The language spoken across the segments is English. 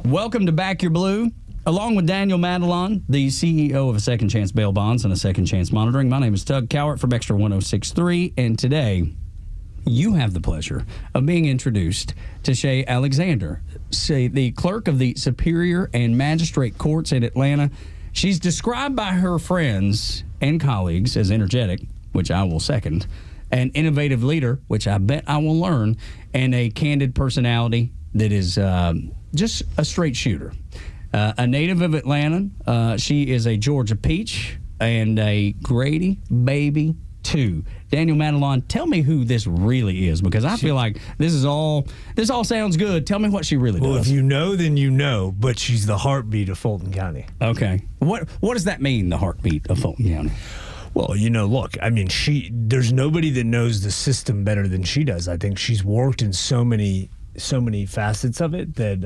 Welcome to Back Your Blue. Along with Daniel Matalon, the CEO of a Second Chance Bail Bonds and a Second Chance Monitoring, my name is Tug Cowart from Extra 106.3, and today you have the pleasure of being introduced to Ché Alexander, the clerk of the Superior and Magistrate Courts in Atlanta. She's described by her friends and colleagues as energetic, which I will second, an innovative leader, which I bet I will learn, and a candid personality that is just a straight shooter. A native of Atlanta, she is a Georgia peach and a Grady baby too. Daniel Matalon, tell me who this really is, because I feel like this all sounds good. Tell me what she really does. Well, if you know, then you know, but she's the heartbeat of Fulton County. Okay. What does that mean, the heartbeat of Fulton County? Well, look, I mean, there's nobody that knows the system better than she does. I think she's worked in so many facets of it that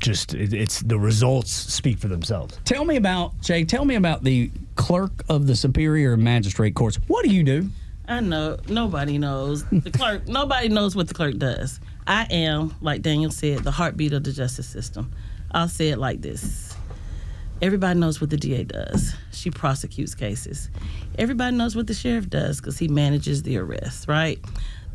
it's the results speak for themselves. Tell me about the clerk of the Superior Magistrate Courts. What do you do? I know nobody knows the clerk. Nobody knows what the clerk does. I am, like Daniel said, the heartbeat of the justice system. I'll say it like this. Everybody knows what the DA does. She prosecutes cases. Everybody knows what the sheriff does because he manages the arrests, right?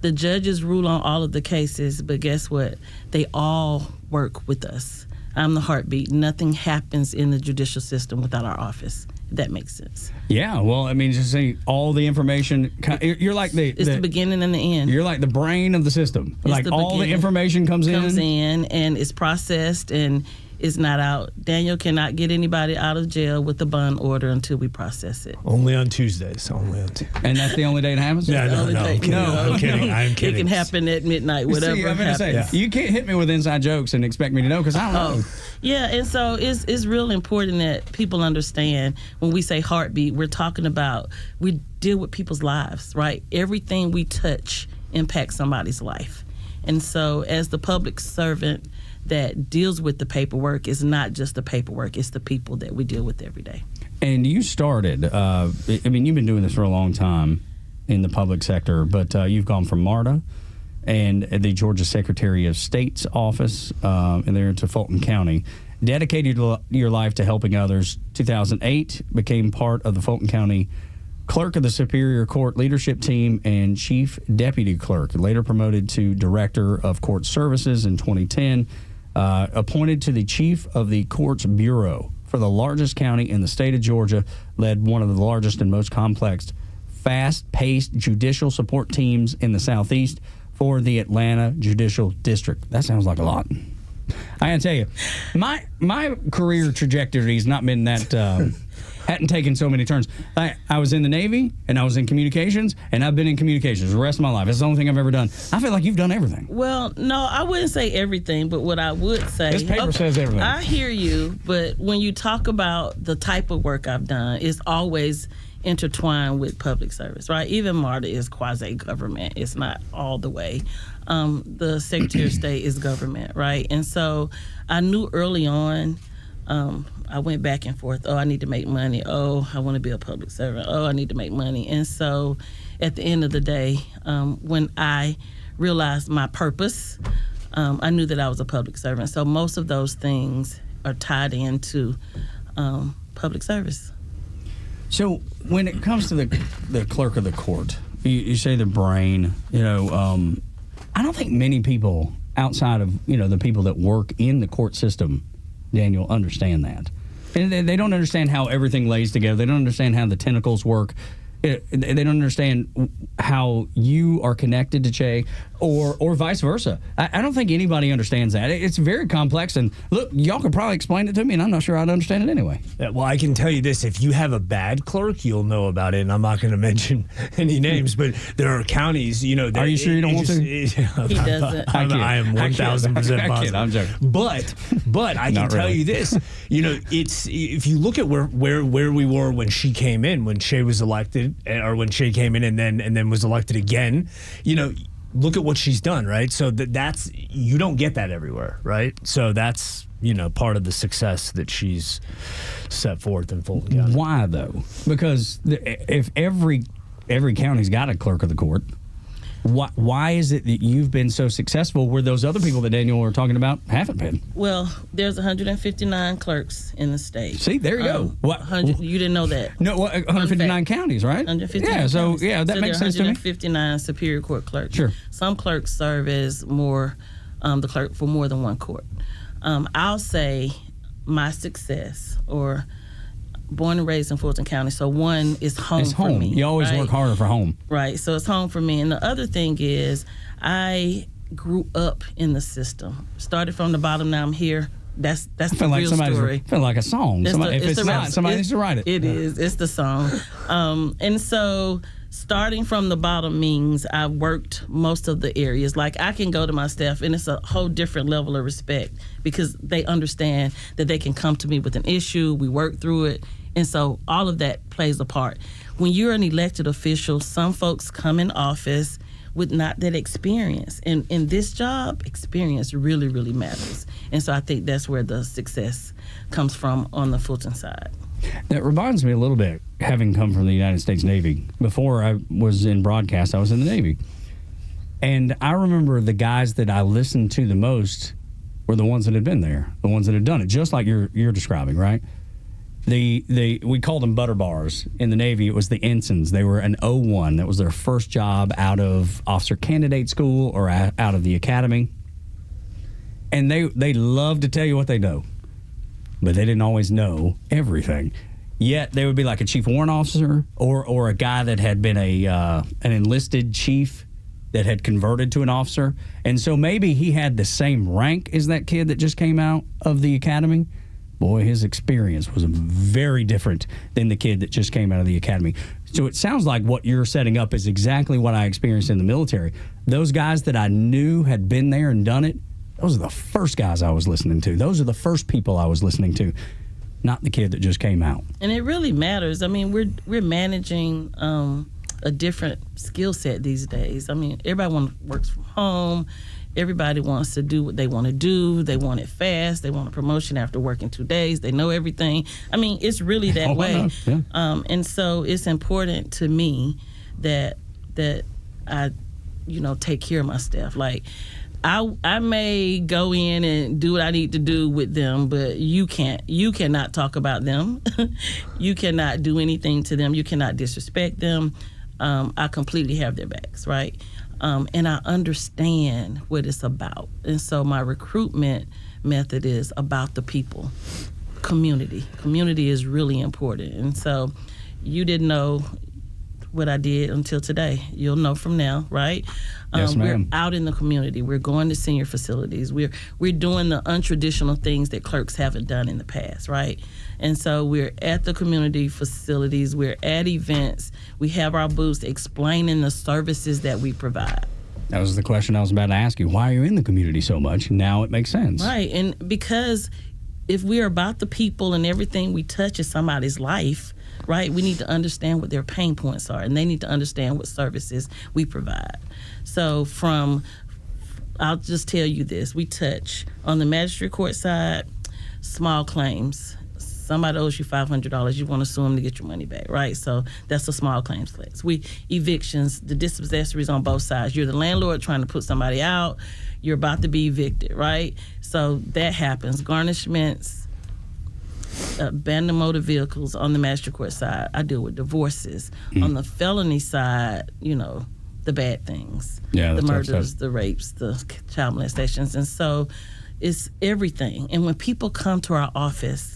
The judges rule on all of the cases, but guess what? They all work with us. I'm the heartbeat. Nothing happens in the judicial system without our office. If that makes sense. Yeah, well, I mean, just say all the information. You're like it's the beginning and the end. You're like the brain of the system. It's like all the information comes in and it's processed and is not out. Daniel cannot get anybody out of jail with a bond order until we process it. Only on Tuesdays. And that's the only day it happens? No, I'm kidding. I'm kidding. It can happen at midnight, whatever happens. You can't hit me with inside jokes and expect me to know, because I don't know. Yeah, and so it's real important that people understand when we say heartbeat, we're talking about, we deal with people's lives, right? Everything we touch impacts somebody's life. And so as the public servant that deals with the paperwork, is not just the paperwork, it's the people that we deal with every day. And you started, you've been doing this for a long time in the public sector, but you've gone from MARTA and the Georgia Secretary of State's office and there to Fulton County. Dedicated your life to helping others. 2008, became part of the Fulton County Clerk of the Superior Court leadership team and Chief Deputy Clerk. Later promoted to Director of Court Services in 2010. Appointed to the Chief of the Courts Bureau for the largest county in the state of Georgia. Led one of the largest and most complex, fast-paced judicial support teams in the Southeast for the Atlanta Judicial District. That sounds like a lot. I gotta tell you, my career trajectory has not been that hadn't taken so many turns. I was in the Navy, and I was in communications, and I've been in communications the rest of my life. It's the only thing I've ever done. I feel like you've done everything. Well, no, I wouldn't say everything, but what I would say... This paper says everything. I hear you, but when you talk about the type of work I've done, it's always intertwined with public service, right? Even MARTA is quasi-government. It's not all the way. The Secretary of State is government, right? And so I knew early on... I went back and forth. Oh, I need to make money. Oh, I want to be a public servant. Oh, I need to make money. And so at the end of the day, when I realized my purpose, I knew that I was a public servant. So most of those things are tied into public service. So when it comes to the clerk of the court, you say the brain, I don't think many people outside of, the people that work in the court system, Daniel, understand that. And they don't understand how everything lays together. They don't understand how the tentacles work. They don't understand how you are connected to Ché, or vice versa. I don't think anybody understands that. It's very complex, and look, y'all could probably explain it to me, and I'm not sure I'd understand it anyway. Yeah, well, I can tell you this. If you have a bad clerk, you'll know about it, and I'm not going to mention any names, but there are counties, Are you sure you don't want to? He doesn't. I am 1,000% positive. I'm joking. But I can tell you this. It's if you look at where we were when she came in, when Ché was elected, or when Ché came in and then was elected again, look at what she's done, right? So that's you don't get that everywhere, right? So that's part of the success that she's set forth in Fulton County. Why though? Because if every county's got a clerk of the court. Why is it that you've been so successful where those other people that Daniel were talking about haven't been? Well, there's 159 clerks in the state. See, there you go. You didn't know that. No, 159 counties, right? 159 yeah, so counties. yeah, that so makes sense to me. 159 Superior Court clerks. Sure. Some clerks serve as the clerk for more than one court. I'll say my success, or born and raised in Fulton County, so one is home it's for home. me. You always work harder for home. Right, so it's home for me. And the other thing is I grew up in the system. Started from the bottom, now I'm here. That's the real story. I feel like a song. Somebody needs to write it. It is. It's the song. And so starting from the bottom means I've worked most of the areas. Like I can go to my staff and it's a whole different level of respect because they understand that they can come to me with an issue. We work through it. And so all of that plays a part. When you're an elected official, some folks come in office with not that experience. And in this job, experience really, really matters. And so I think that's where the success comes from on the Fulton side. That reminds me a little bit, having come from the United States Navy. Before I was in broadcast, I was in the Navy. And I remember the guys that I listened to the most were the ones that had been there, the ones that had done it, just like you're describing, right? We called them butter bars in the Navy. It was the ensigns. They were an 01. That was their first job out of officer candidate school or out of the academy. And they love to tell you what they know, but they didn't always know everything. Yet they would be like a chief warrant officer or a guy that had been an enlisted chief that had converted to an officer. And so maybe he had the same rank as that kid that just came out of the academy. Boy, his experience was very different than the kid that just came out of the academy. So it sounds like what you're setting up is exactly what I experienced in the military. Those guys that I knew had been there and done it, those are the first guys I was listening to. Those are the first people I was listening to, not the kid that just came out. And it really matters. I mean, we're managing a different skill set these days. I mean, everybody works from home. Everybody wants to do what they want to do. They want it fast. They want a promotion after working 2 days. They know everything. I mean, it's really that way. Yeah. And so it's important to me that I, take care of my staff. Like, I may go in and do what I need to do with them, but you cannot talk about them. You cannot do anything to them. You cannot disrespect them. I completely have their backs, right? And I understand what it's about. And so my recruitment method is about the people. Community. Community is really important. And so you didn't know what I did until today. You'll know from now, right? Yes, ma'am. We're out in the community. We're going to senior facilities. We're doing the untraditional things that clerks haven't done in the past, right? And so we're at the community facilities. We're at events. We have our booths explaining the services that we provide. That was the question I was about to ask you. Why are you in the community so much? Now it makes sense. Right, and because if we're about the people and everything we touch is somebody's life, right, we need to understand what their pain points are, and they need to understand what services we provide. So I'll just tell you this, we touch on the magistrate court side, small claims. Somebody owes you $500, you want to sue them to get your money back, right? So that's a small claims case. Evictions, the dispossessories on both sides. You're the landlord trying to put somebody out, you're about to be evicted, right? So that happens. Garnishments, abandoned motor vehicles on the magistrate court side. I deal with divorces. On the felony side, the bad things. Yeah, the murders, the rapes, the child molestations. And so it's everything. And when people come to our office,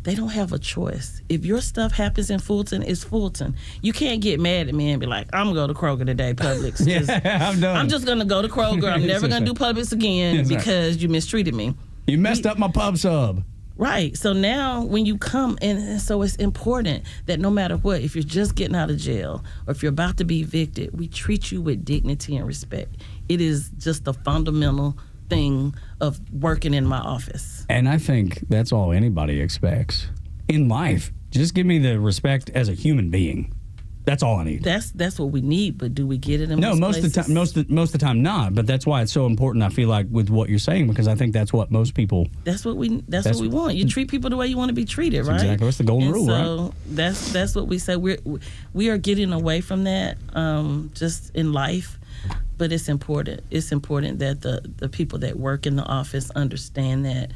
they don't have a choice. If your stuff happens in Fulton, it's Fulton. You can't get mad at me and be like, I'm going to go to Kroger today, Publix. I'm done. I'm just going to go to Kroger. I'm never going to do Publix again because you mistreated me. You messed up my pub sub. Right. So now when you come, and so it's important that no matter what, if you're just getting out of jail or if you're about to be evicted, we treat you with dignity and respect. It is just a fundamental thing of working in my office. And I think that's all anybody expects in life. Just give me the respect as a human being. That's all I need. That's what we need, but do we get it in most places? of the time, most of the time not. But that's why it's so important. I feel like with what you're saying, because I think that's what most people. That's what we want. You treat people the way you want to be treated, right? Exactly. That's the golden rule, so right? That's what we say. We are getting away from that just in life. But it's important. It's important that the people that work in the office understand that,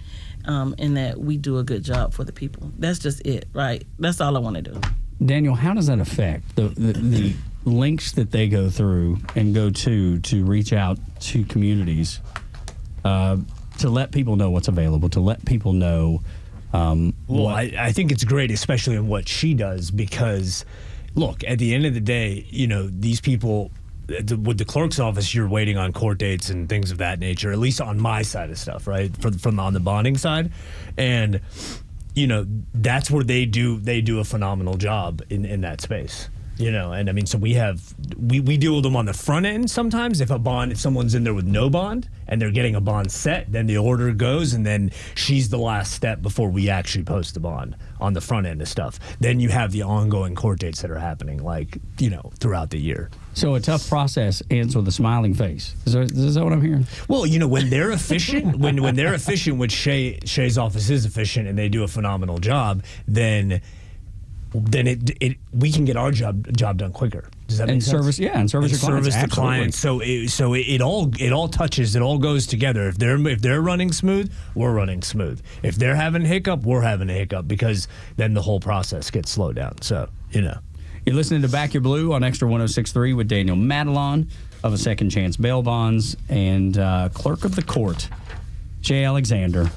and that we do a good job for the people. That's just it, right? That's all I want to do. Daniel, how does that affect the links that they go through and go to reach out to communities, to let people know what's available, to let people know? I think it's great, especially in what she does, because, look, at the end of the day, these people. With the clerk's office, you're waiting on court dates and things of that nature, at least on my side of stuff, right? From on the bonding side. And, that's where they do a phenomenal job in that space. And I mean, so we deal with them on the front end sometimes. If someone's in there with no bond and they're getting a bond set, then the order goes, and then she's the last step before we actually post the bond on the front end of stuff. Then you have the ongoing court dates that are happening, throughout the year. So a tough process ends with a smiling face. Is that what I'm hearing? Well, when they're efficient, when they're efficient, which Shay's office is efficient, and they do a phenomenal job, then we can get our job done quicker. Does that make sense? And service your clients. Service the client. So it all touches. It all goes together. If they're running smooth, we're running smooth. If they're having a hiccup, we're having a hiccup, because then the whole process gets slowed down. So You're listening to Back Your Blue on Extra 106.3 with Daniel Matalon of a Second Chance Bail Bonds and Clerk of the Court, Ché Alexander,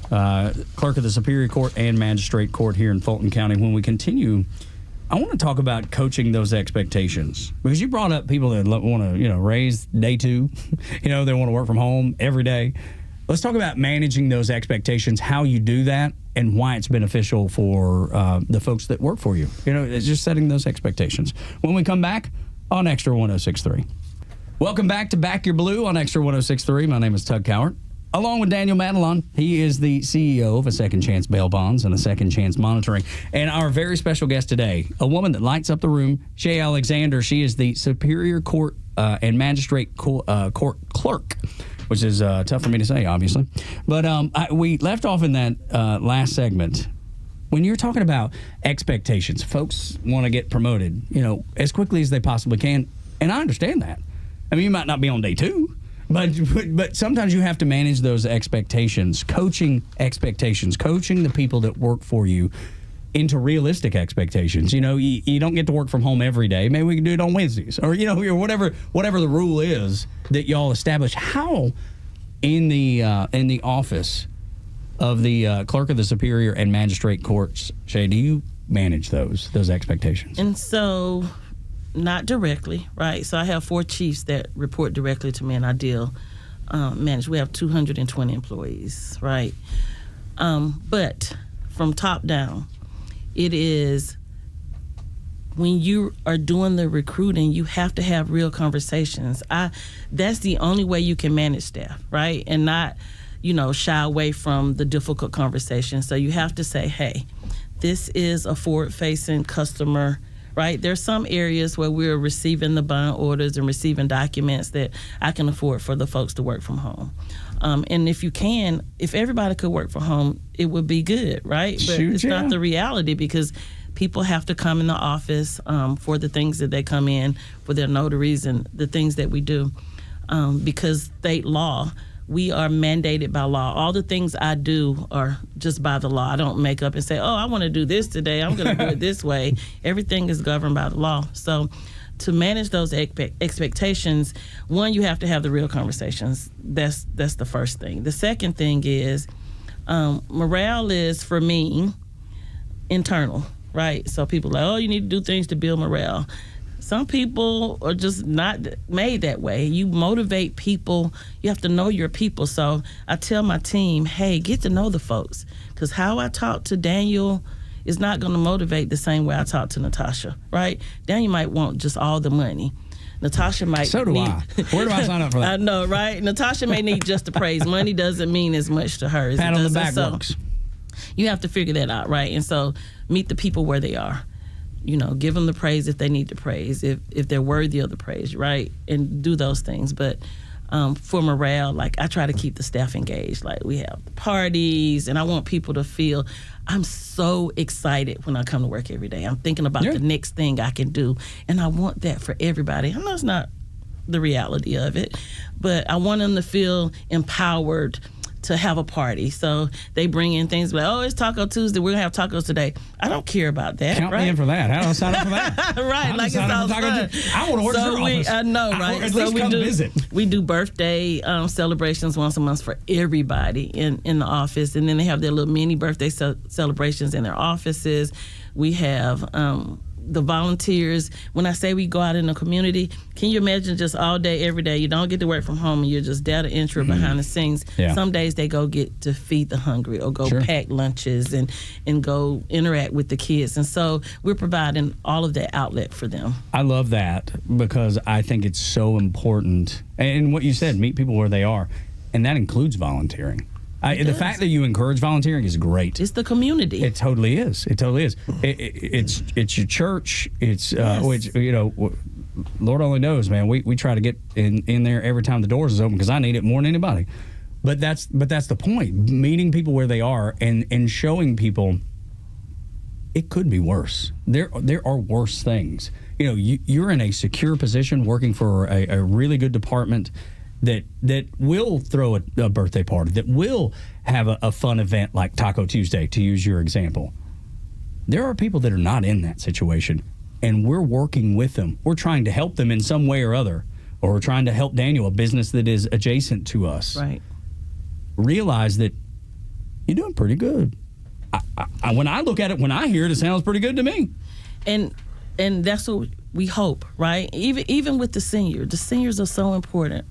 Clerk of the Superior Court and Magistrate Court here in Fulton County. When we continue, I want to talk about coaching those expectations, because you brought up people that want to, raise day two, they want to work from home every day. Let's talk about managing those expectations, how you do that, and why it's beneficial for the folks that work for you. It's just setting those expectations. When we come back on Extra 106.3. Welcome back to Back Your Blue on Extra 106.3. My name is Tug Cowart. Along with Daniel Matalon, he is the CEO of a Second Chance Bail Bonds and a Second Chance Monitoring. And our very special guest today, a woman that lights up the room, Ché Alexander. She is the Superior Court and Magistrate Court Clerk, which is tough for me to say, obviously. But we left off in that last segment when you're talking about expectations. Folks want to get promoted, as quickly as they possibly can. And I understand that. I mean, you might not be on day two. But sometimes you have to manage those expectations, coaching the people that work for you into realistic expectations. You don't get to work from home every day. Maybe we can do it on Wednesdays, or whatever the rule is that y'all establish. How in the office of the Clerk of the Superior and Magistrate Courts, Shay, do you manage those expectations? And so, not directly, right? So I have 4 chiefs that report directly to me, and I manage. We have 220 employees, right? But from top down, it is when you are doing the recruiting, you have to have real conversations. That's the only way you can manage staff, right? And not, shy away from the difficult conversation. So you have to say, hey, this is a forward-facing customer, right? There's some areas where we're receiving the bond orders and receiving documents that I can afford for the folks to work from home. And if everybody could work from home, it would be good, right? But it's not the reality, because people have to come in the office for the things that they come in, for their notaries and the things that we do. Because state law, we are mandated by law. All the things I do are just by the law. I don't make up and say, I want to do this today. I'm going to do it this way. Everything is governed by the law. So to manage those expectations, one, you have to have the real conversations. That's the first thing. The second thing is morale is, for me, internal, right? So people are like, you need to do things to build morale. Some people are just not made that way. You motivate people. You have to know your people. So I tell my team, hey, get to know the folks, because how I talk to Daniel is not going to motivate the same way I talk to Natasha, right? Daniel might want just all the money. Natasha might So do need, I. Where do I sign up for that? I know, right? Natasha may need just the praise. Money doesn't mean as much to her as Pat it on does. the back So works. you have to figure that out, right? And so meet the people where they are. give them the praise if they need the praise, if they're worthy of the praise, right? And do those things. But for morale, like I try to keep the staff engaged. Like we have parties, and I want people to feel I'm so excited when I come to work every day. I'm thinking about the next thing I can do, and I want that for everybody. I know it's not the reality of it, but I want them to feel empowered to have a party. So they bring in things like, oh, it's Taco Tuesday, we're gonna have tacos today. I don't care about that. Count me in for that. How do I sign up for that? Right, like it's all fun. I want to work in your office. I know, right? At least come visit. We do birthday celebrations once a month for everybody in the office, and then they have their little mini birthday celebrations in their offices. We have the volunteers. When I say we go out in the community, can you imagine just all day, every day, you don't get to work from home and you're just data entry behind the scenes. Yeah. Some days they go get to feed the hungry or go pack lunches and go interact with the kids. And so we're providing all of that outlet for them. I love that because I think it's so important. And what you said, meet people where they are. And that includes volunteering. The fact that you encourage volunteering is great. It's the community. It totally is. It totally is. It's your church. It's which Lord only knows, man. We try to get in there every time the doors is open because I need it more than anybody. But that's the point. Meeting people where they are and showing people it could be worse. There are worse things. You're in a secure position working for a really good department that will throw a birthday party, that will have a fun event like Taco Tuesday, to use your example. There are people that are not in that situation, and we're working with them. We're trying to help them in some way or other, or we're trying to help Daniel, a business that is adjacent to us, right, realize that you're doing pretty good. When I look at it, when I hear it, it sounds pretty good to me. And that's what we hope, right? Even with the seniors are so important.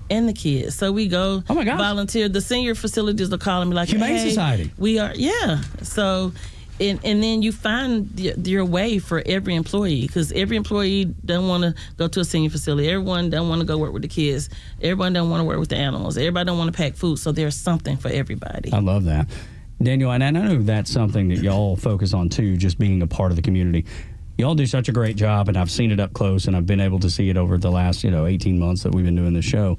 And the kids. So we go volunteer. The senior facilities are calling me like, Humane Society. We are, So, and then you find your way for every employee, because every employee doesn't want to go to a senior facility. Everyone doesn't want to go work with the kids. Everyone doesn't want to work with the animals. Everybody don't want to pack food. So there's something for everybody. I love that. Daniel, and I know that's something that y'all focus on too, just being a part of the community. Y'all do such a great job, and I've seen it up close, and I've been able to see it over the last 18 months that we've been doing this show.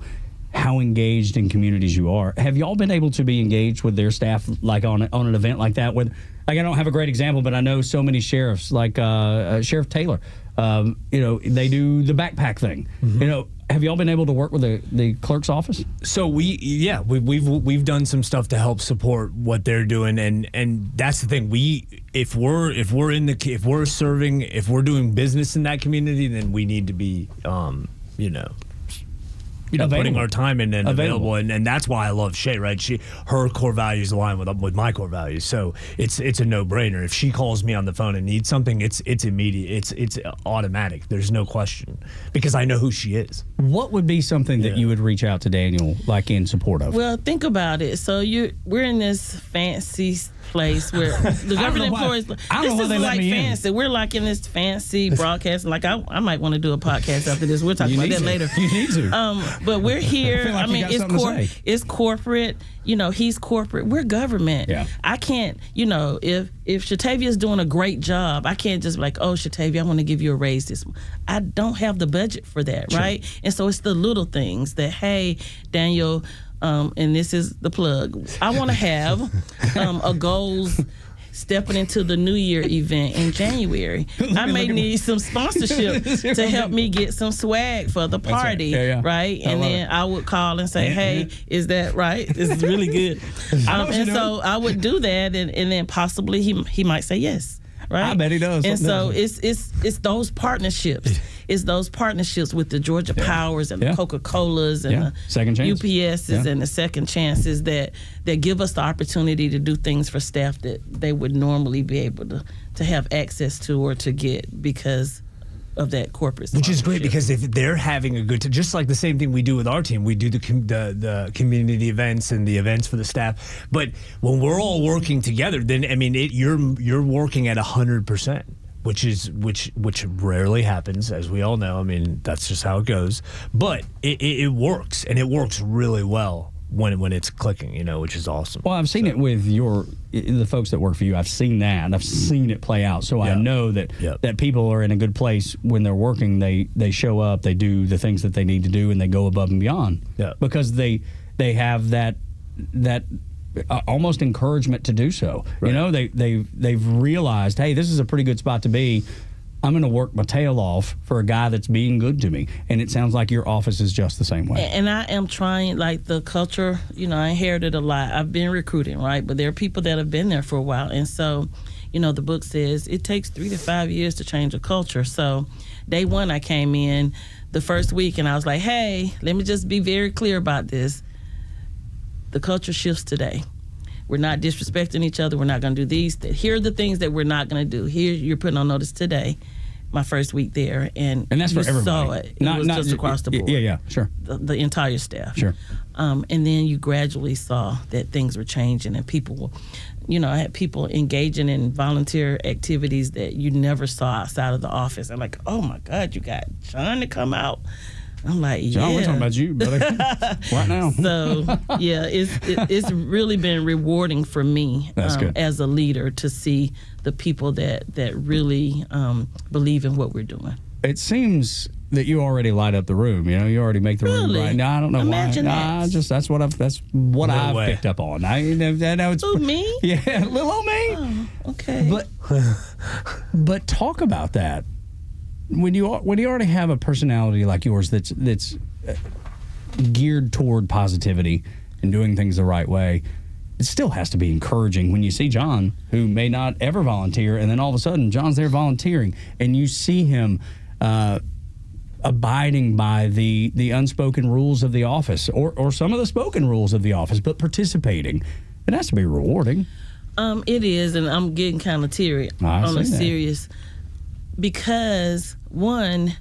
How engaged in communities you are. Have y'all been able to be engaged with their staff, like on an event like that? Like, I don't have a great example, but I know so many sheriffs, like Sheriff Taylor. They do the backpack thing. Mm-hmm. Have y'all been able to work with the clerk's office? So we've done some stuff to help support what they're doing, and that's the thing. If we're doing business in that community, then we need to be putting our time in and available. And that's why I love Ché, right? Her core values align with my core values, so it's a no-brainer. If she calls me on the phone and needs something, it's immediate. It's automatic. There's no question, because I know who she is. What would be something that you would reach out to Daniel like in support of? Well, think about it. So we're in this fancy place where the government employees. This is like fancy. We're like in this fancy broadcast. Like I might want to do a podcast after this. We'll talk about that later. You need to. But we're here. I mean, it's corporate. He's corporate. We're government. Yeah. I can't. If Shatavia's doing a great job, I can't just be like, oh, Shatavia, I want to give you a raise this month. I don't have the budget for that, right? And so it's the little things that, hey, Daniel. And this is the plug. I want to have a goals stepping into the New Year event in January. I may need some sponsorship to help me get some swag for the party, right? And then I would call and say, hey, is that right? This is really good. And so I would do that, and then possibly he might say yes. Right? I bet he does. And so it's those partnerships. It's those partnerships with the Georgia Powers and the Coca-Colas and the Second Chance. UPSs and the Second Chances that give us the opportunity to do things for staff that they would normally be able to have access to or to get because of that corporate sponsorship. Which is great, because if they're having a good time, just like the same thing we do with our team, we do the community events and the events for the staff. But when we're all working together, then you're working at 100%, which rarely happens, as we all know. I mean, that's just how it goes. But it works, and it works really well. when it's clicking, which is awesome. Well, I've seen it with the folks that work for you. I've seen that, and I've seen it play out. So I know that people are in a good place when they're working. They show up, they do the things that they need to do, and they go above and beyond. Yeah. Because they have that almost encouragement to do so. Right. They've realized, hey, this is a pretty good spot to be. I'm going to work my tail off for a guy that's being good to me. And it sounds like your office is just the same way. And I am trying, like the culture, I inherited a lot. I've been recruiting, right? But there are people that have been there for a while. And so, the book says it takes 3 to 5 years to change a culture. So day one, I came in the first week and I was like, hey, let me just be very clear about this. The culture shifts today. We're not disrespecting each other. We're not going to do these. Here are the things that we're not going to do. Here, you're putting on notice today, my first week there. And that's for everybody. Saw it. It was just across the board. Yeah, sure. The entire staff. Sure. And then you gradually saw that things were changing and people, I had people engaging in volunteer activities that you never saw outside of the office. I'm like, oh, my God, you got John to come out. I'm like, John, we're talking about you, brother, right now. So, yeah, it's really been rewarding for me as a leader to see the people that really believe in what we're doing. It seems that you already light up the room. You already make the room right. No, I don't know Imagine why. That. That's what I've picked up on. I know it's me? Yeah, little old me. Oh, okay. But talk about that. When you already have a personality like yours that's geared toward positivity and doing things the right way, it still has to be encouraging when you see John, who may not ever volunteer, and then all of a sudden John's there volunteering, and you see him abiding by the unspoken rules of the office or some of the spoken rules of the office, but participating. It has to be rewarding. It is, and I'm getting kind of teary on a serious, because one,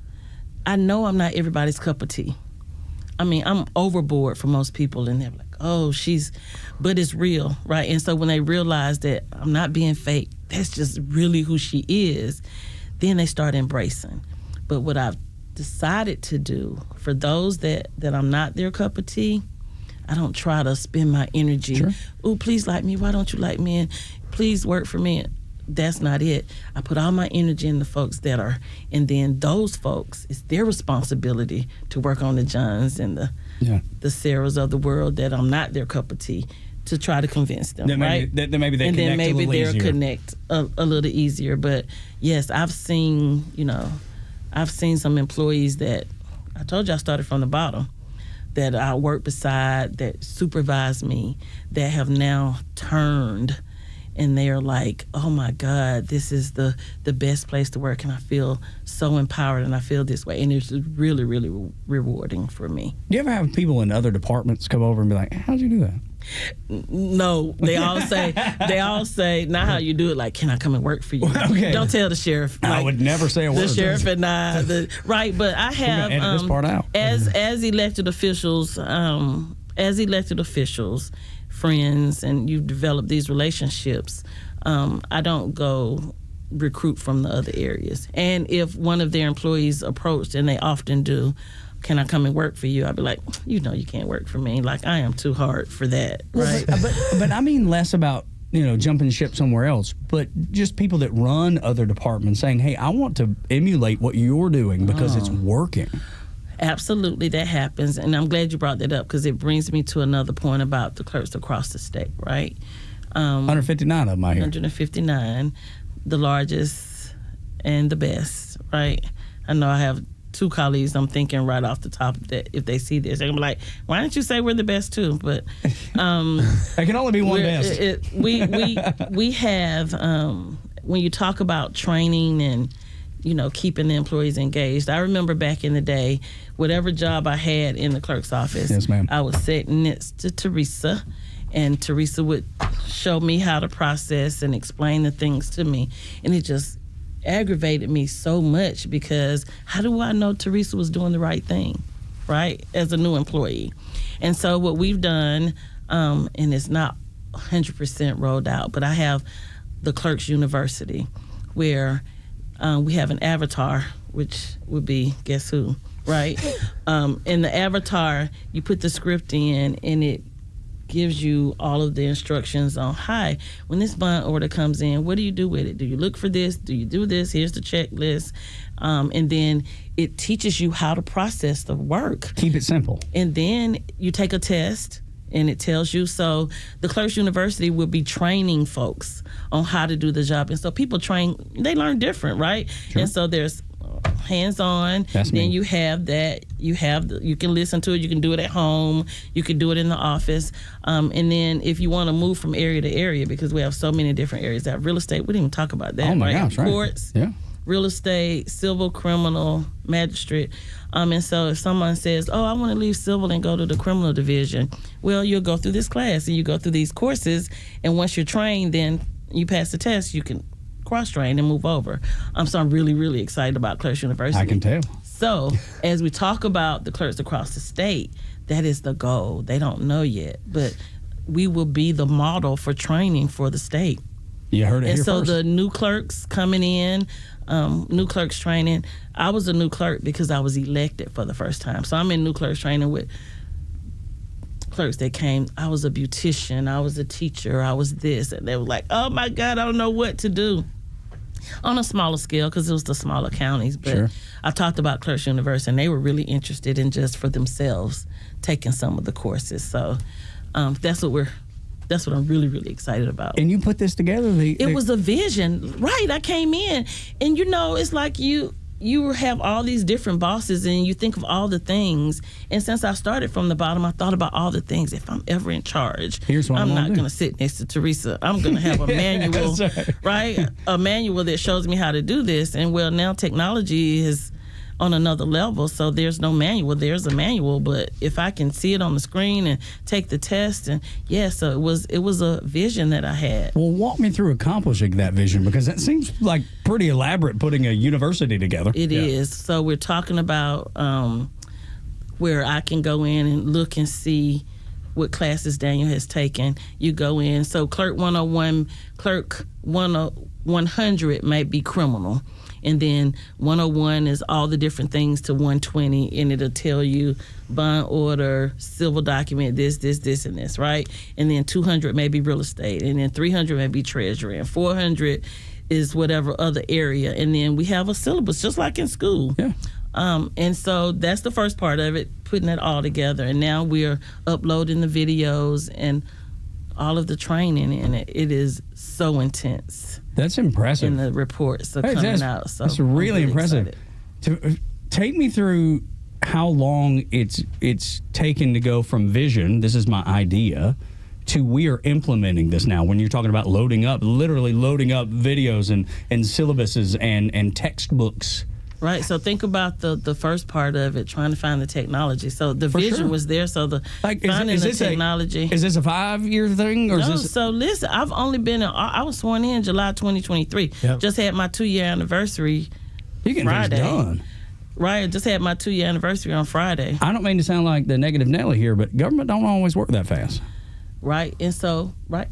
I know I'm not everybody's cup of tea. I mean, I'm overboard for most people, and they're like, oh, but it's real, right? And so when they realize that I'm not being fake, that's just really who she is, then they start embracing. But what I've decided to do for those that I'm not their cup of tea, I don't try to spend my energy. Sure. Oh, please like me. Why don't you like me? And please work for me. That's not it. I put all my energy in the folks that are, and then those folks, it's their responsibility to work on the Johns and the Sarahs of the world that I'm not their cup of tea, to try to convince them, right? Then maybe they and connect then maybe a little easier. They'll connect a little easier. But yes, I've seen some employees that I told you I started from the bottom, that I work beside, that supervise me, that have now turned, and they're like, oh my God, this is the best place to work, and I feel so empowered, and I feel this way, and it's really, really rewarding for me. Do you ever have people in other departments come over and be like, how'd you do that? No, they all say, not how you do it, like, can I come and work for you? Okay. Don't tell the sheriff. I would never say a word. The sheriff and I, right, but I have, edit this part out. as elected officials, friends, and you develop these relationships, I don't go recruit from the other areas. And if one of their employees approached, and they often do, can I come and work for you? I'd be like, you can't work for me. Like, I am too hard for that, right? But I mean less about, jumping ship somewhere else, but just people that run other departments saying, hey, I want to emulate what you're doing because it's working. Absolutely, that happens, and I'm glad you brought that up, because it brings me to another point about the clerks across the state, right? 159 of them, I hear. 159, the largest and the best, right? I know I have 2 colleagues I'm thinking right off the top that if they see this, they're going to be like, why don't you say we're the best too? But there can only be one best. We have, when you talk about training and keeping the employees engaged. I remember back in the day, whatever job I had in the clerk's office, yes, ma'am, I was sitting next to Teresa, and Teresa would show me how to process and explain the things to me. And it just aggravated me so much, because how do I know Teresa was doing the right thing, right, as a new employee? And so what we've done, and it's not 100% rolled out, but I have the Clerks University, where we have an avatar, which would be, guess who, right? In the avatar, you put the script in, and it gives you all of the instructions on, hi, when this bond order comes in, what do you do with it? Do you look for this? Do you do this? Here's the checklist. And then it teaches you how to process the work. Keep it simple. And then you take a test, and it tells you. So the Clerks University will be training folks on how to do the job. And so people they learn different, right? Sure. And so there's hands-on. Then you have that. You can listen to it. You can do it at home. You can do it in the office. And then if you want to move from area to area, because we have so many different areas. That real estate, we didn't even talk about that. Oh my right? gosh, right. Courts, yeah. real estate, civil, criminal, magistrate. And so if someone says, oh, I want to leave civil and go to the criminal division, well, you'll go through this class and you go through these courses. And once you're trained, then you pass the test, you can cross-train and move over. So I'm really, really excited about Clerks University. I can tell. So as we talk about the clerks across the state, that is the goal. They don't know yet, but we will be the model for training for the state. You heard it here first. And so the new clerks coming in, new clerks training. I was a new clerk because I was elected for the first time. So I'm in new clerks training with clerks that came. I was a beautician. I was a teacher. I was this. And they were like, oh, my God, I don't know what to do. On a smaller scale, because it was the smaller counties. But sure. I talked about Clerks University, and they were really interested in just for themselves taking some of the courses. So that's what I'm really, really excited about. And you put this together? It was a vision. Right. I came in, and, it's like you have all these different bosses, and you think of all the things. And since I started from the bottom, I thought about all the things. If I'm ever in charge, I'm not going to sit next to Teresa. I'm going to have a manual, right? A manual that shows me how to do this. And, now technology is on another level, so there's no manual. There's a manual, but if I can see it on the screen and take the test, and so it was a vision that I had. Well, walk me through accomplishing that vision, because that seems like pretty elaborate, putting a university together. It is. So we're talking about where I can go in and look and see what classes Daniel has taken. You go in. So Clerk 101, Clerk 100 might be criminal. And then 101 is all the different things to 120, and it'll tell you bond order, civil document, this, and this, right? And then 200 may be real estate, and then 300 may be treasury, and 400 is whatever other area. And then we have a syllabus, just like in school. Yeah. And so that's the first part of it, putting it all together. And now we're uploading the videos and all of the training in it. It is so intense. That's impressive. And the reports are coming out. So that's really impressive. Take me through how long it's taken to go from vision, this is my idea, to we are implementing this now. When you're talking about literally loading up videos and syllabuses and textbooks. Right. So think about the first part of it, trying to find the technology. So the vision was there. So finding the technology. Is this a 5-year thing? Or no, is this? So listen, I've only been, I was sworn in July 2023. Yep. Just had my 2-year anniversary Friday. Done. Right. Just had my 2-year anniversary on Friday. I don't mean to sound like the negative Nelly here, but government don't always work that fast. Right. And so, but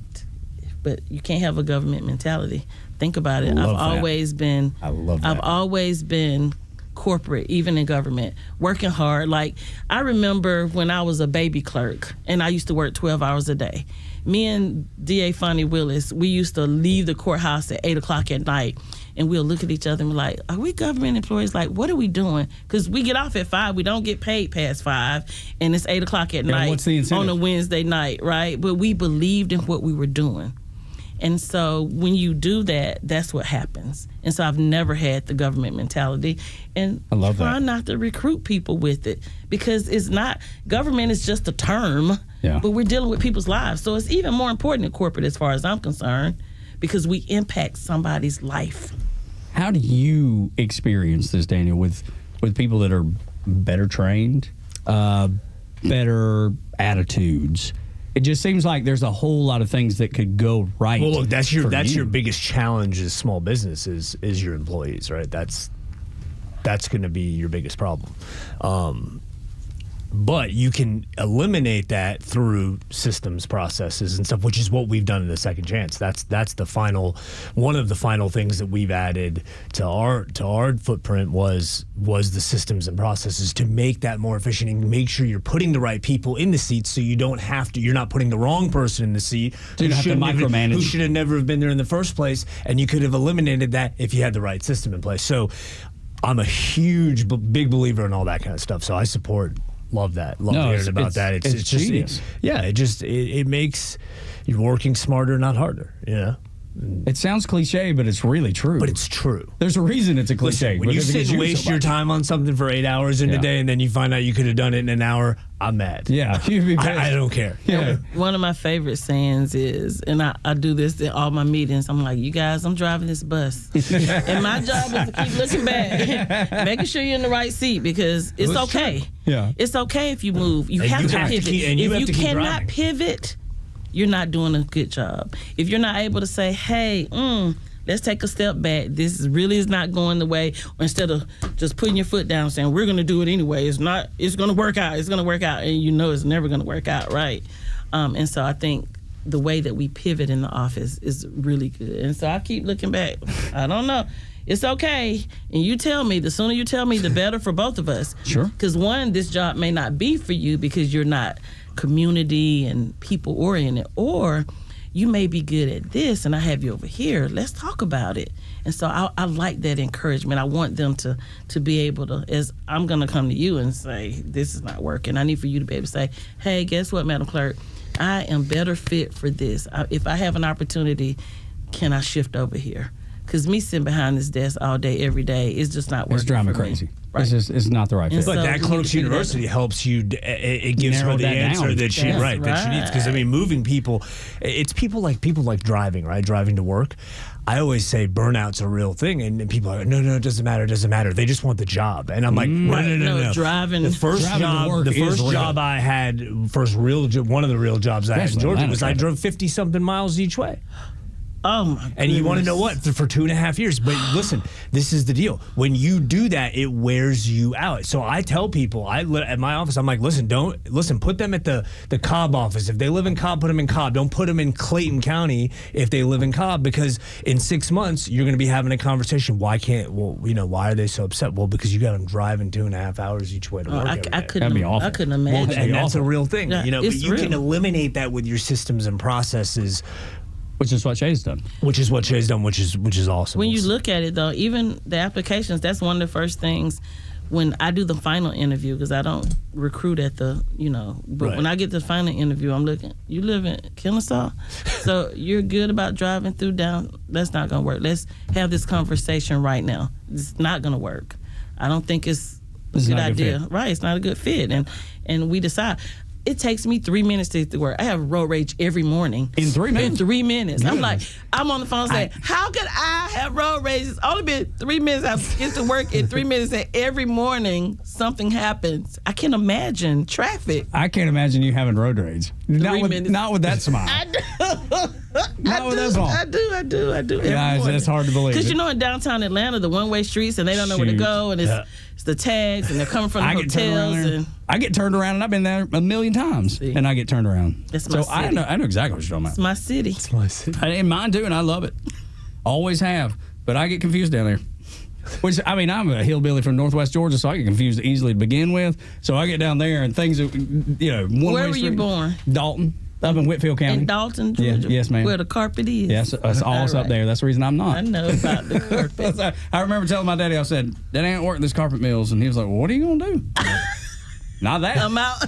you can't have a government mentality. Think about it. I love that. I've always been corporate, even in government, working hard. Like, I remember when I was a baby clerk and I used to work 12 hours a day. Me and D.A. Fonnie Willis, we used to leave the courthouse at 8 o'clock at night, and we'll look at each other and be like, are we government employees? Like, what are we doing? Because we get off at 5. We don't get paid past 5, and it's 8 o'clock at night what's the incentive? On a Wednesday night, right? But we believed in what we were doing. And so when you do that, that's what happens. And so I've never had the government mentality. And I love try that. not to recruit people with it, because it's not, government is just a term, but we're dealing with people's lives. So it's even more important in corporate as far as I'm concerned, because we impact somebody's life. How do you experience this, Daniel, with people that are better trained, better attitudes? It just seems like there's a whole lot of things that could go right. Well, look, that's your biggest challenge as small business is your employees, right? That's going to be your biggest problem. But you can eliminate that through systems, processes, and stuff, which is what we've done in the Second Chance. That's the final, one of the final things that we've added to our footprint was the systems and processes to make that more efficient and make sure you're putting the right people in the seats, so you don't have to. You're not putting the wrong person in the seat So you don't have to micromanage. who should have never have been there in the first place, and you could have eliminated that if you had the right system in place. So I'm a huge, big believer in all that kind of stuff. So I support. Love that. Love hearing about that. It's just genius. It makes you working smarter, not harder. You know. It sounds cliche, but it's really true. But it's true. There's a reason it's a cliche. Listen, when you sit and waste your time on something for 8 hours in a day, and then you find out you could have done it in an hour, I'm mad. Yeah, you'd be pissed. I don't care. Yeah. One of my favorite sayings is, and I do this in all my meetings, I'm like, you guys, I'm driving this bus. And my job is to keep looking back, making sure you're in the right seat, because it's okay. Yeah. It's okay if you move. You have to pivot. If you cannot pivot, you're not doing a good job. If you're not able to say, hey, let's take a step back. This really is not going the way. Or instead of just putting your foot down saying, we're going to do it anyway. It's going to work out. It's going to work out. And you know it's never going to work out, right? And so I think the way that we pivot in the office is really good. And so I keep looking back. I don't know. It's okay. And you tell me, the sooner you tell me, the better for both of us. Sure. Because one, this job may not be for you because you're not community and people oriented, or you may be good at this and I have you over here. Let's talk about it. And so I like that encouragement. I want them to be able to, as I'm going to come to you and say, this is not working. I need for you to be able to say, hey, guess what, Madam Clerk? I am better fit for this. If I have an opportunity, can I shift over here? Because me sitting behind this desk all day, every day, is just not working. It's driving me for crazy. Me. Right. It's not the right fit. But So that Clerks University helps you. It gives her the answer that she That's that she needs. Because I mean, moving people, it's people like driving, right? Driving to work. I always say burnout's a real thing, and people are like, no, it doesn't matter. They just want the job, and I'm like, no. Driving. The first job I had, one of the real jobs I had in Georgia was I drove 50-something miles each way. Oh my goodness. And you want to know what? For 2.5 years. But listen, this is the deal. When you do that, it wears you out. So I tell people, at my office, I'm like, listen, put them at the Cobb office. If they live in Cobb, put them in Cobb. Don't put them in Clayton County if they live in Cobb, because in 6 months, you're going to be having a conversation. Why are they so upset? Well, because you got them driving 2.5 hours each way to work every day. That'd be awful. I couldn't imagine. And that's a real thing. Yeah, but you can eliminate that with your systems and processes. Which is what Ché's done. Which is awesome. When you look at it, though, even the applications, that's one of the first things when I do the final interview, because I don't recruit at the, but when I get the final interview, I'm looking, you live in Kennesaw? So you're good about driving through down? That's not going to work. Let's have this conversation right now. It's not going to work. I don't think it's a good idea. Right, it's not a good fit. And we decide. It takes me 3 minutes to get to work. I have road rage every morning. In 3 minutes? In 3 minutes. I'm like, I'm on the phone saying, how could I have road rage? It's only been 3 minutes. I get to work in 3 minutes, and every morning something happens. I can't imagine traffic. I can't imagine you having road rage. Not with that smile. I do. Not with that smile. I do. Yeah, it's hard to believe. Because in downtown Atlanta, the one-way streets, and they don't know where to go, and it's the tags, and they're coming from the hotels. I get turned around, and I've been there a million times, and I get turned around. It's my city. I know exactly what you're talking about. It's my city. It's my city. And mine too, and I love it. Always have. But I get confused down there. Which, I mean, I'm a hillbilly from Northwest Georgia, so I get confused easily to begin with. So I get down there, and things are, Where were you born? Dalton. Up in Whitfield County. In Dalton, Georgia? Yeah, yes, ma'am. Where the carpet is? Yes, it's all up there. That's the reason I'm not. I know about the carpet. I remember telling my daddy, I said, Dad, I ain't working this carpet mills. And he was like, well, what are you going to do? Not that. I'm out.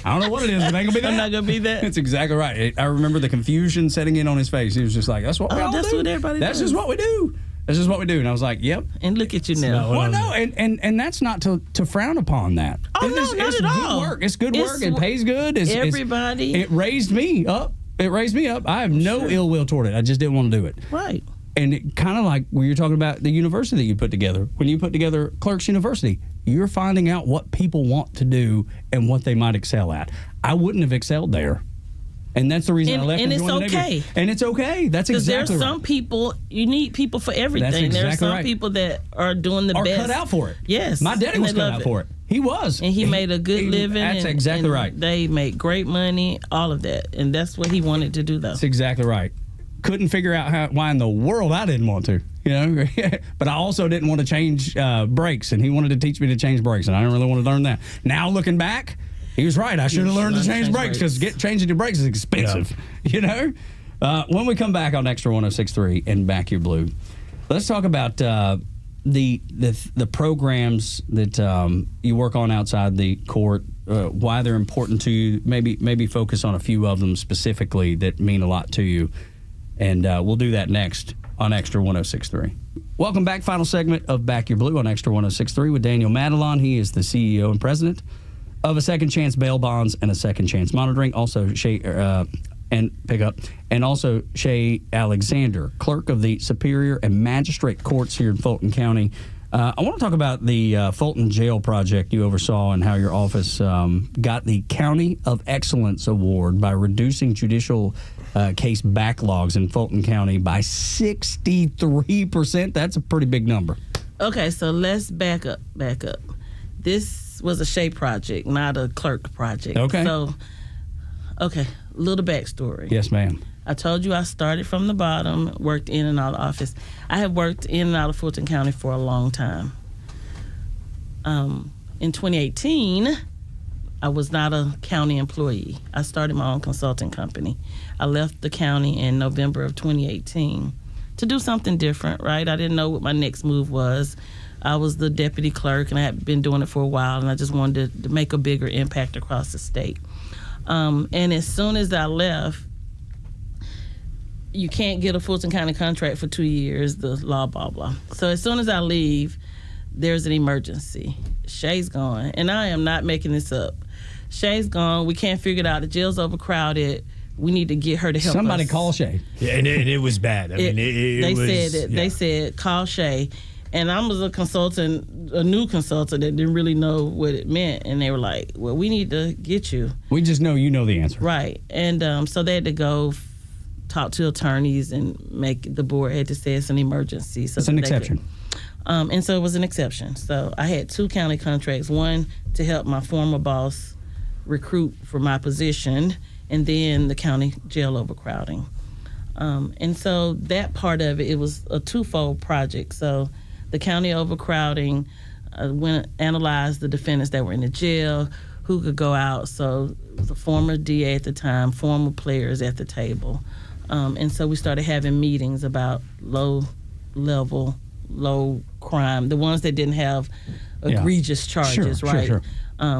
I don't know what it is, but it ain't going to be that. I'm not going to be that. That's exactly right. I remember the confusion setting in on his face. He was just like, that's what we all do. That's what everybody That's does. just what we do. That's just what we do. And I was like, yep. And look at you now. Well, no, and that's not to frown upon that. Oh, no, not it's at good all. work. It's good work. It pays good. Everybody. It raised me up. I have no ill will toward it. I just didn't want to do it. Right. And it kind of like when you're talking about the university that you put together. When you put together Clerks University, you're finding out what people want to do and what they might excel at. I wouldn't have excelled there. And that's the reason I left. And it's okay. And it's okay. That's exactly right. Because there's some people, you need people for everything. That's exactly there's some right. people that are doing the best. Are cut out for it. Yes. My daddy was cut out for it. He was. And he made a good living. That's exactly right. They made great money, all of that. And that's what he wanted to do, though. That's exactly right. Couldn't figure out why in the world I didn't want to, But I also didn't want to change brakes, and he wanted to teach me to change brakes, and I didn't really want to learn that. Now, looking back, he was right. I should have learned to change brakes because changing your brakes is expensive, When we come back on Extra 106.3 and Back Your Blue, let's talk about the programs that you work on outside the court, why they're important to you. Maybe focus on a few of them specifically that mean a lot to you, and we'll do that next on Extra 106.3. Welcome back. Final segment of Back Your Blue on Extra 106.3 with Daniel Matalon. He is the CEO and president of a Second Chance Bail Bonds and a Second Chance Monitoring. Also, also Ché Alexander, clerk of the Superior and Magistrate Courts here in Fulton County. I want to talk about the Fulton Jail project you oversaw and how your office got the County of Excellence Award by reducing judicial case backlogs in Fulton County by 63%. That's a pretty big number. Okay, so let's back up. This was a Ché project, not a clerk project. Okay. So, little backstory. Yes, ma'am. I told you I started from the bottom, worked in and out of office. I have worked in and out of Fulton County for a long time. In 2018, I was not a county employee. I started my own consulting company. I left the county in November of 2018 to do something different, right? I didn't know what my next move was. I was the deputy clerk, and I had been doing it for a while, and I just wanted to make a bigger impact across the state. And as soon as I left, you can't get a Fulton County contract for 2 years, the law, blah, blah. So as soon as I leave, there's an emergency. Ché's gone, and I am not making this up. Ché's gone. We can't figure it out. The jail's overcrowded. We need to get her to help Somebody us. call Ché. Yeah, and it was bad. I mean, They said, call Ché. And I was a new consultant that didn't really know what it meant. And they were like, well, we need to get you. We just know you know the answer. Right. And so they had to go talk to attorneys and the board had to say it's an emergency. So it's an exception. And so it was an exception. So I had 2 county contracts, one to help my former boss recruit for my position, and then the county jail overcrowding. And so that part of it was a twofold project. So the county overcrowding, analyzed the defendants that were in the jail, who could go out. So it was a former DA at the time, former players at the table. And so we started having meetings about low crime, the ones that didn't have egregious charges, right? Sure.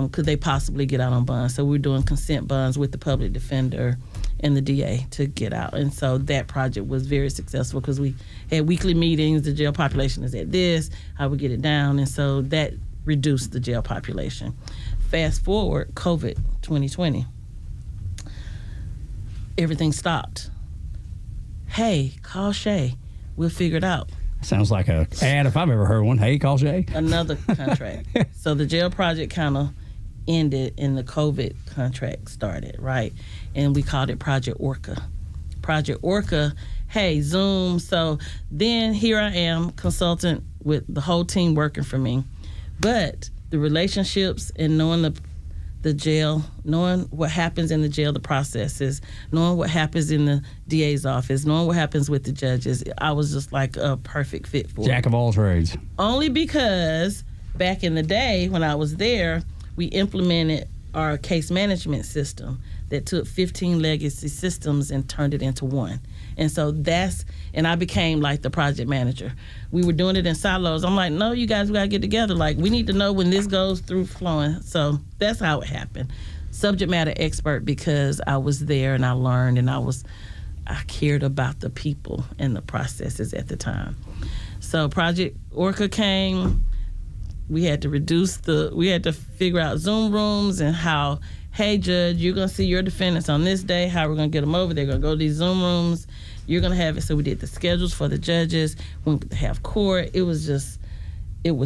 Could they possibly get out on bond? So we were doing consent bonds with the public defender and the DA to get out. And so that project was very successful because we had weekly meetings. The jail population is at this, how we get it down. And so that reduced the jail population. Fast forward, COVID 2020. Everything stopped. Hey, call Ché. We'll figure it out. Sounds like a ad if I've ever heard one. Hey, call Ché. Another contract. So the jail project kind of ended and the COVID contract started, right? And we called it Project Orca. Project Orca, hey, Zoom. So then here I am, consultant with the whole team working for me. But the relationships and knowing the jail, knowing what happens in the jail, the processes, knowing what happens in the DA's office, knowing what happens with the judges, I was just like a perfect fit for it. Jack of all trades. Only because back in the day when I was there, we implemented our case management system that took 15 legacy systems and turned it into one. And so and I became like the project manager. We were doing it in silos. I'm like, no, you guys, we gotta get together. Like, we need to know when this goes through flowing. So that's how it happened. Subject matter expert because I was there and I learned and I cared about the people and the processes at the time. So Project Orca came. We had to figure out Zoom rooms and how, hey, judge, you're going to see your defendants on this day, how we're going to get them over. They're going to go to these Zoom rooms. You're going to have it. So we did the schedules for the judges. We have court. It was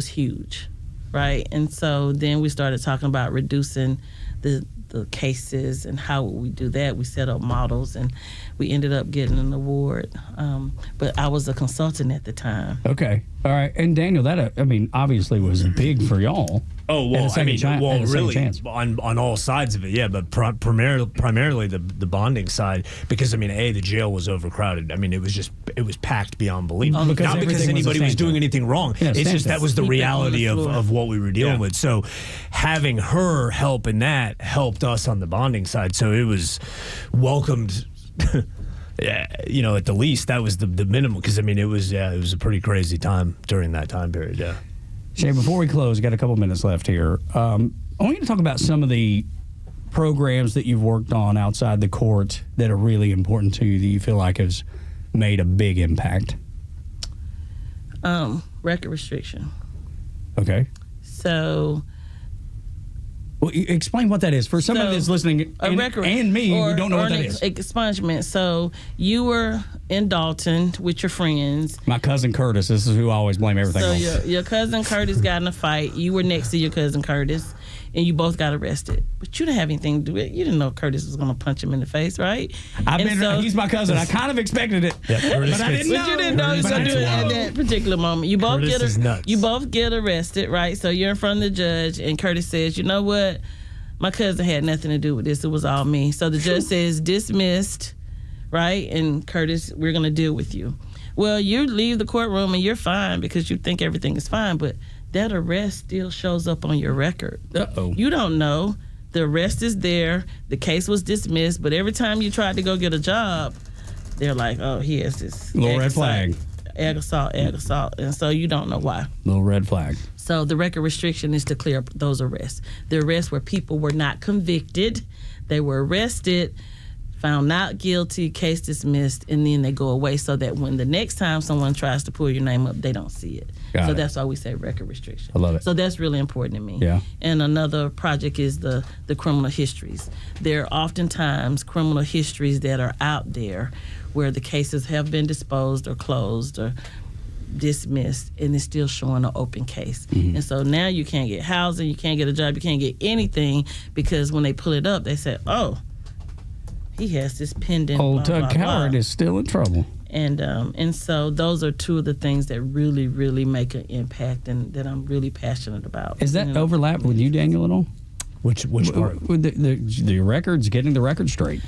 huge, right? And so then we started talking about reducing the cases and how would we do that. We set up models and we ended up getting an award But I was a consultant at the time. Okay. All right. And Daniel, that obviously was big for y'all. Oh, well, really, chance. on all sides of it, yeah, but primarily the bonding side, because, the jail was overcrowded. It was packed beyond belief. Not because anybody was doing anything wrong. Yeah, it's just that was the reality of what we were dealing with. So having her help in that helped us on the bonding side. So it was welcomed. Yeah, at the least, that was the minimum, because it was a pretty crazy time during that time period. Yeah. Ché, before we close, got a couple minutes left here. I want you to talk about some of the programs that you've worked on outside the court that are really important to you, that you feel like has made a big impact. Record restriction. Okay. So, well, explain what that is for somebody that's listening and me who don't know what that is. Expungement. So you were in Dalton with your friends. My cousin Curtis. This is who I always blame everything on. So your cousin Curtis got in a fight. You were next to your cousin Curtis, and you both got arrested. But you didn't have anything to do with it. You didn't know Curtis was going to punch him in the face, right? He's my cousin. I kind of expected it, but I didn't know. But you didn't know he was going to do it at that particular moment. You both get arrested, right? So you're in front of the judge, and Curtis says, "You know what? My cousin had nothing to do with this. It was all me." So the judge says, "Dismissed," right? And Curtis, we're going to deal with you. Well, you leave the courtroom and you're fine because you think everything is fine, but that arrest still shows up on your record. Uh-oh. You don't know. The arrest is there. The case was dismissed, but every time you tried to go get a job, they're like, "Oh, he has this little red flag. Egg assault. And so you don't know why. Little red flag. So the record restriction is to clear up those arrests. The arrests where people were not convicted, they were arrested, found not guilty, case dismissed, and then they go away, so that when the next time someone tries to pull your name up, they don't see it. Got it. That's why we say record restriction. I love it. So that's really important to me. Yeah. And another project is the criminal histories. There are oftentimes criminal histories that are out there where the cases have been disposed or closed or dismissed, and it's still showing an open case. Mm-hmm. And so now you can't get housing, you can't get a job, you can't get anything, because when they pull it up, they say, "Oh, he has this pending." Old Tug Cowart is still in trouble. And so those are two of the things that really, really make an impact, and that I'm really passionate about. Is that overlap with you, Daniel, at all? Which part? With the records, getting the record straight.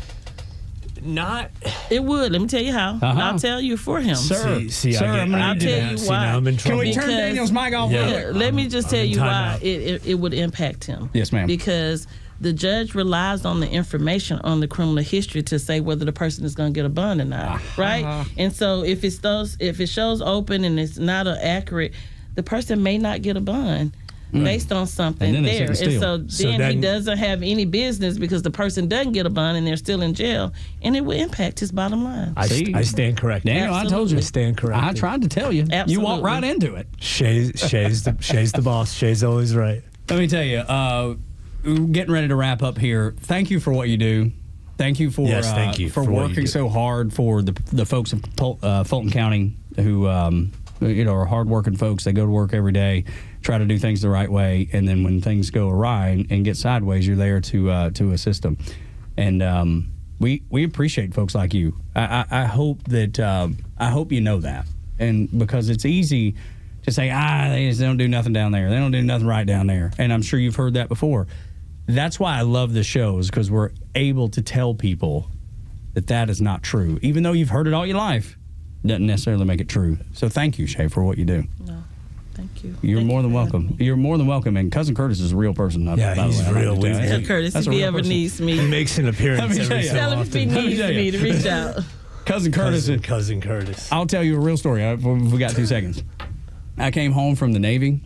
Not. It would. Let me tell you how. Uh-huh. I'll tell you for him. Sir, I'll tell you why. Now I'm in trouble. Can we turn Daniel's mic off? Yeah, let me just tell you why it would impact him. Yes, ma'am. Because the judge relies on the information on the criminal history to say whether the person is going to get a bond or not, right? And so if it shows open and it's not accurate, the person may not get a bond. Based on something there. And so then he doesn't have any business, because the person doesn't get a bond and they're still in jail, and it will impact his bottom line. I stand corrected. Daniel, I told you. I stand corrected. I tried to tell you. Absolutely. You walked right into it. Shay's the boss. Shay's always right. Let me tell you, we're getting ready to wrap up here. Thank you for what you do. Thank you for for working so hard for the folks of Fulton County who are hardworking folks. They go to work every day, try to do things the right way, and then when things go awry and get sideways, you're there to assist them. And we appreciate folks like you. I hope that I hope you know that, and because it's easy to say, they just don't do nothing down there. They don't do nothing right down there. And I'm sure you've heard that before. That's why I love the shows, because we're able to tell people that is not true. Even though you've heard it all your life, doesn't necessarily make it true. So thank you, Ché, for what you do. No, thank you. You're more than welcome. You're more than welcome. And Cousin Curtis is a real person. He's real. Tell Curtis if he ever needs me. He makes an appearance every so Tell him often. if he needs me to reach out. Cousin Curtis. Cousin Curtis. I'll tell you a real story. We got 2 seconds. I came home from the Navy,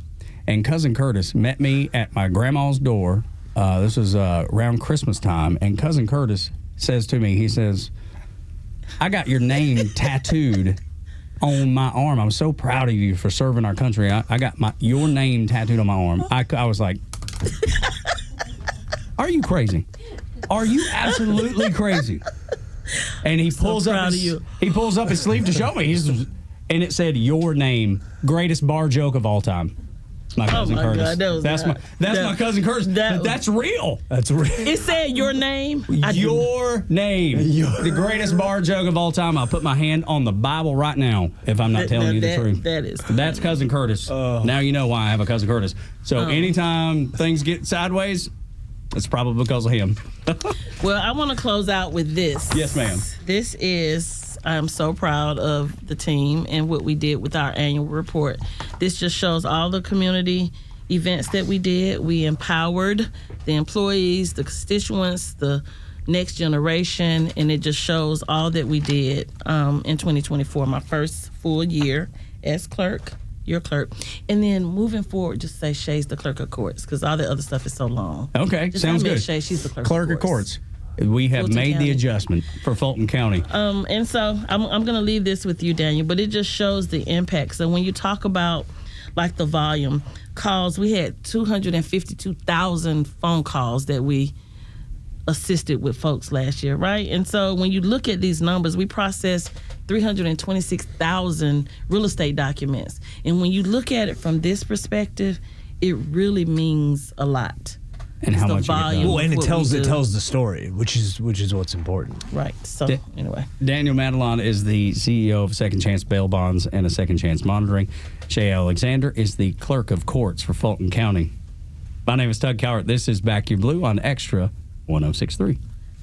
and Cousin Curtis met me at my grandma's door. This was around Christmas time, and Cousin Curtis says to me, he says, "I got your name tattooed on my arm. I'm so proud of you for serving our country. I got your name tattooed on my arm." I was like, "Are you crazy? Are you absolutely crazy?" And he pulls up his sleeve to show me. And it said, "Your name, greatest bar joke of all time." My cousin my Curtis. God, that was that's not- my cousin Curtis. That's real. That's real. It said your name. Your name. The greatest bar joke of all time. I'll put my hand on the Bible right now if I'm not telling you the truth. That's cousin Curtis. Now you know why I have a cousin Curtis. So anytime things get sideways, it's probably because of him. Well, I want to close out with this. Yes, ma'am. This is, I'm so proud of the team and what we did with our annual report. This just shows all the community events that we did. We empowered the employees, the constituents, the next generation, and it just shows all that we did in 2024, my first full year as clerk. Your clerk. And then moving forward, just say Ché's the Clerk of Courts because all the other stuff is so long. Okay, just sounds good. Ché, she's the Clerk of Courts. We have Fulton made County. the adjustment for Fulton County. And so I'm going to leave this with you, Daniel, but it just shows the impact. So when you talk about like the volume calls, we had 252,000 phone calls that we assisted with folks last year, right? And so when you look at these numbers, we processed 326,000 real estate documents. And when you look at it from this perspective, it really means a lot. And how much volume. Well, and it tells the story, which is what's important. Right. So anyway, Daniel Matalon is the CEO of Second Chance Bail Bonds and a Second Chance Monitoring. Ché Alexander is the Clerk of Courts for Fulton County. My name is Tug Cowart. This is Back Your Blue on Extra 106.3.